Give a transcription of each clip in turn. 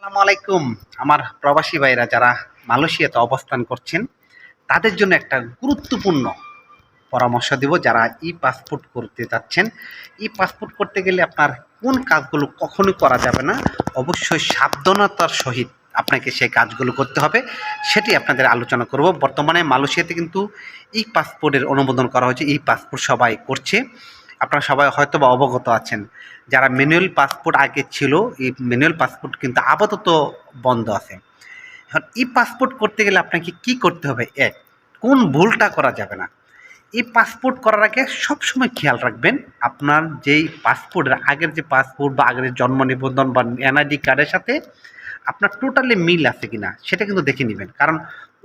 আসসালামু আলাইকুম। আমার প্রবাসী ভাইরা যারা মালয়েশিয়াতে অবস্থান করছেন তাদের জন্য একটা গুরুত্বপূর্ণ পরামর্শ দিব। যারা ই পাসপোর্ট করতে যাচ্ছেন, ই পাসপোর্ট করতে গেলে আপনার কোন কাজগুলো কখনোই করা যাবে না, অবশ্যই সাবধানতার সহিত আপনাকে সেই কাজগুলো করতে হবে, সেটি আপনাদের আলোচনা করব। বর্তমানে মালয়েশিয়াতে কিন্তু ই পাসপোর্টের অনুমোদন করা হয়েছে, ই পাসপোর্ট সবাই করছে। আপনারা সবাই হয়তো বা অবগত আছেন। যারা ম্যানুয়াল পাসপোর্ট আগে ছিল, এই ম্যানুয়াল পাসপোর্ট কিন্তু আপাতত বন্ধ আছে। এখন ই পাসপোর্ট করতে গেলে আপনাকে কি করতে হবে? এক, কোন ভুলটা করা যাবে না। এই পাসপোর্ট করার আগে সবসময় খেয়াল রাখবেন আপনার যেই পাসপোর্টের আগের যে পাসপোর্ট বা আগের জন্ম নিবন্ধন বা এনআইডি কার্ডের সাথে আপনার টোটালি মিল আছে কিনা সেটা কিন্তু দেখে নেবেন। কারণ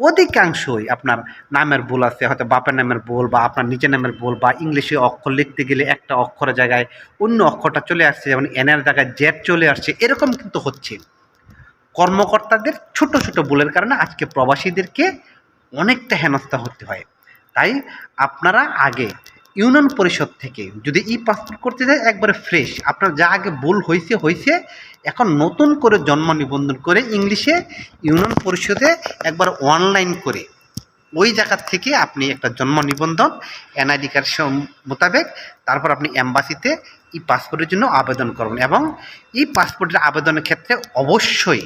অধিকাংশই আপনার নামের ভুল আছে, হয়তো বাপের নামের ভুল বা আপনার নিজের নামের ভুল, বা ইংলিশে অক্ষর লিখতে গেলে একটা অক্ষরের জায়গায় অন্য অক্ষরটা চলে আসছে, যেমন এনের জায়গায় জেড চলে আসছে, এরকম কিন্তু হচ্ছে। কর্মকর্তাদের ছোট ছোট ভুলের কারণে আজকে প্রবাসীদেরকে অনেকটা হেনস্থা হতে হয়। তাই আপনারা আগে ইউনিয়ন পরিষদ থেকে যদি ই পাসপোর্ট করতে যায়, একবারে ফ্রেশ, আপনার যা আগে ভুল হয়েছে হয়েছে, এখন নতুন করে জন্ম নিবন্ধন করে ইংলিশে ইউনিয়ন পরিষদে একবার অনলাইন করে ওই জায়গার থেকে আপনি একটা জন্ম নিবন্ধন এনআইডি কার্ড মোতাবেক তারপর আপনি এম্বাসিতে ই পাসপোর্টের জন্য আবেদন করবেন। এবং ই পাসপোর্টের আবেদনের ক্ষেত্রে অবশ্যই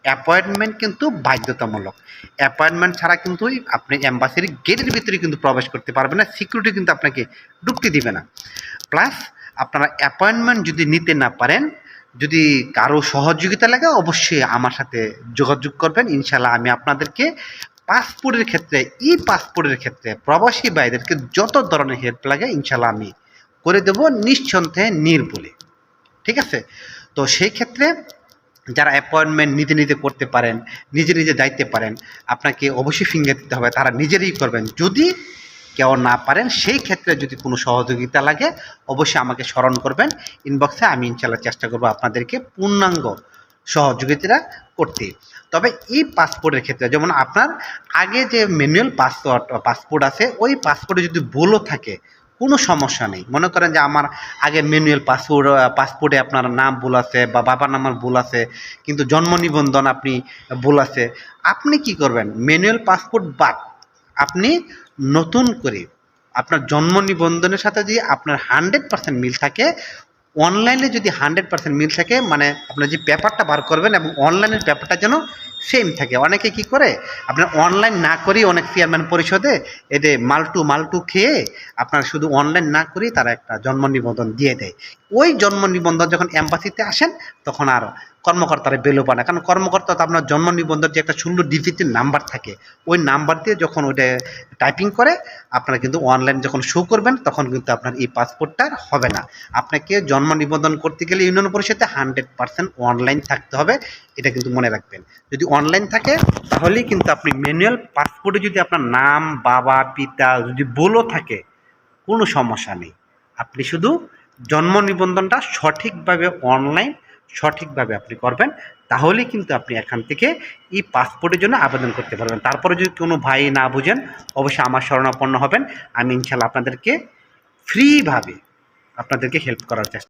অ্যাপয়েন্টমেন্ট কিন্তু বাধ্যতামূলক। অ্যাপয়েন্টমেন্ট ছাড়া কিন্তু আপনি এম্বাসির গেটের ভিতরে কিন্তু প্রবেশ করতে পারবেন না, সিকিউরিটি কিন্তু আপনাকে ঢুকতে দিবে না। প্লাস আপনারা অ্যাপয়েন্টমেন্ট যদি নিতে না পারেন, যদি কারো সহযোগিতা লাগে, অবশ্যই আমার সাথে যোগাযোগ করবেন। ইনশাল্লাহ আমি আপনাদেরকে পাসপোর্টের ক্ষেত্রে, ই পাসপোর্টের ক্ষেত্রে প্রবাসী ভাইদেরকে যত ধরনের হেল্প লাগে ইনশাল্লাহ আমি করে দেবো, নিঃসন্দেহে নির্ভুলে। ঠিক আছে? তো সেই ক্ষেত্রে যারা অ্যাপয়েন্টমেন্ট নিজে নিজে করতে পারেন, নিজে নিজে যাইতে পারেন, আপনাকে অবশ্যই ফিঙ্গার দিতে হবে, তারা নিজেরাই করবেন। যদি কেউ না পারেন, সেই ক্ষেত্রে যদি কোনো সহযোগিতা লাগে অবশ্যই আমাকে স্মরণ করবেন ইনবক্সে, আমি ইনশাল্লাহ চেষ্টা করবো আপনাদেরকে পূর্ণাঙ্গ সহযোগিতা করতে। তবে এই পাসপোর্টের ক্ষেত্রে যেমন আপনার আগে যে ম্যানুয়াল পাসপোর্ট আছে, ওই পাসপোর্টে যদি ভুলও থাকে কোনো সমস্যা নেই। মনে করেন যে আমার আগে ম্যানুয়াল পাসপোর্টে আপনার নাম ভুল আছে বা বাবার নামের ভুল আছে, কিন্তু জন্ম নিবন্ধন আপনি ভুল আছে, আপনি কি করবেন? ম্যানুয়াল পাসপোর্ট বাদ আপনি নতুন করে আপনার জন্ম নিবন্ধনের সাথে যদি আপনার 100% মিল থাকে, অনলাইনে যদি 100% মিল থাকে, মানে আপনার যে পেপারটা বার করবেন এবং অনলাইনের পেপারটা যেন সেম থাকে। অনেকে কি করে, আপনার অনলাইন না করেই অনেক চেয়ারম্যান পরিষদে এদের মালটু খেয়ে আপনার শুধু অনলাইন না করেই তারা একটা জন্ম নিবন্ধন দিয়ে দেয়। ওই জন্ম নিবন্ধন যখন এম্বাসিতে আসেন তখন আর কর্মকর্তারা বেলো পায় না, কারণ কর্মকর্তা তো আপনার জন্ম নিবন্ধন যে একটা 16 ডিজিটের নাম্বার থাকে, ওই নাম্বার দিয়ে যখন ওইটা টাইপিং করে আপনারা কিন্তু অনলাইন যখন শো করবেন তখন কিন্তু আপনার এই পাসপোর্টটা হবে না। আপনাকে জন্ম নিবন্ধন করতে গেলে ইউনিয়ন পরিষদে 100% অনলাইন থাকতে হবে, এটা কিন্তু মনে রাখবেন। যদি অনলাইন থাকে তাহলেই কিন্তু আপনি ম্যানুয়াল পাসপোর্টে যদি আপনার নাম, বাবা, পিতা যদি ভুলও থাকে কোনো সমস্যা নেই। আপনি শুধু জন্ম নিবন্ধনটা সঠিকভাবে অনলাইন সঠিকভাবে আপনি করবেন, তাহলেই কিন্তু আপনি এখান থেকে এই পাসপোর্টের জন্য আবেদন করতে পারবেন। তারপরে যদি কোনো ভাই না বুঝেন অবশ্যই আমার শরণাপন্ন হবেন, আমি ইনশাল্লাহ আপনাদেরকে ফ্রিভাবে আপনাদেরকে হেল্প করার চেষ্টা